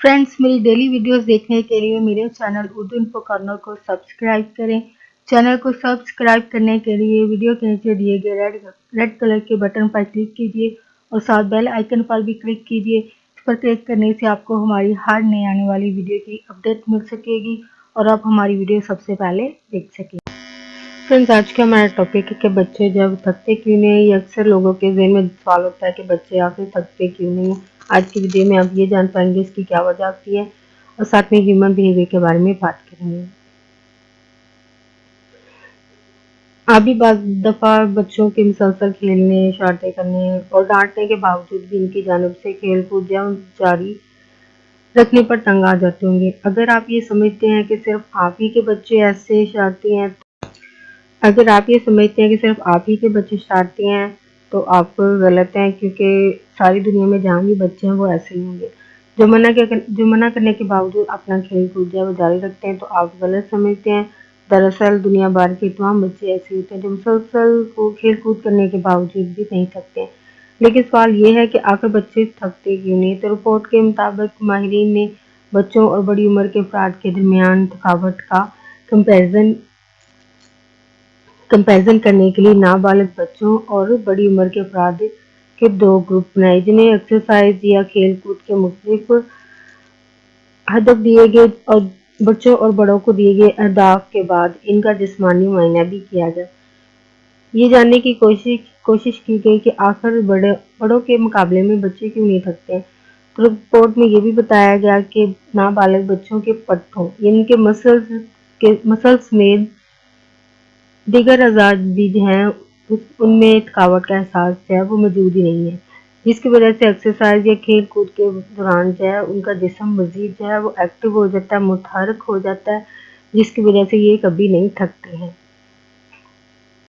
Friends, मेरी daily videos देखने के लिए मेरे चैनल उर्दू इन्फो कॉर्नर को सब्सक्राइब करें। चैनल को सब्सक्राइब करने के लिए वीडियो के नीचे दिए गए रेड कलर के बटन पर क्लिक कीजिए और साथ बेल आइकन पर भी क्लिक कीजिए। इस पर क्लिक करने से आपको हमारी हर नई आने वाली वीडियो की अपडेट मिल सकेगी और आप हमारी वीडियो सबसे पहले देख सकें। फ्रेंड्स, आज का हमारा टॉपिक है कि बच्चे जब थकते क्यों नहीं। अक्सर लोगों के ज़हन में सवाल होता है कि बच्चे आखिर थकते क्यों नहीं। आज की वीडियो में आप ये जान पाएंगे इसकी क्या वजह होती है और साथ में ह्यूमन बिहेवियर के बारे में बात करेंगे। आप भी बाज़ दफ़ा बच्चों के मुसलसल खेलने, शरारतें करने और डांटने के बावजूद भी उनकी जानिब से खेल कूद जारी रखने पर तंग आ जाते होंगे। अगर आप ये समझते हैं कि सिर्फ आप ही के बच्चे ऐसे शरारती हैं अगर आप ये समझते हैं कि सिर्फ आप ही के बच्चे शरारती हैं तो आप गलत हैं, क्योंकि सारी दुनिया में जहाँ भी बच्चे हैं वो ऐसे ही होंगे जो मना करने के बावजूद अपना खेल कूद वो जारी रखते हैं। तो आप गलत समझते हैं। दरअसल दुनिया भर के तमाम बच्चे ऐसे होते हैं जो मुसलसल को खेल कूद करने के बावजूद भी नहीं थकते हैं। लेकिन सवाल ये है कि आखिर बच्चे थकते क्यों नहीं। तो रिपोर्ट के मुताबिक माहिरीन ने बच्चों और बड़ी उम्र के अफराद के दरमियान थकावट का कंपैरिजन करने के लिए नाबालिग बच्चों और बड़ी उम्र के अफराद के दो ग्रुप बनाए, जिन्हें एक्सरसाइज या खेल कूद के मुख्तलिफ हदफ दिए गए और बच्चों और बड़ों को दिए गए अहदाफ के बाद इनका जिस्मानी मुआयना भी किया गया। ये जानने की कोशिश की गई कि आखिर बड़ों के मुकाबले में बच्चे क्यों नहीं थकते। तो रिपोर्ट में ये भी बताया गया कि नाबालिग बच्चों के पट्टों इनके मसल्स में दीगर अज़ाद भी जो हैं उनमें थकावट का एहसास जो है वो मौजूद ही नहीं है, जिसकी वजह से एक्सरसाइज या खेल कूद के दौरान जो है उनका जिस्म मज़ीद जो है वो एक्टिव हो जाता है, मुतहरक हो जाता है, जिसकी वजह से ये कभी नहीं थकते हैं।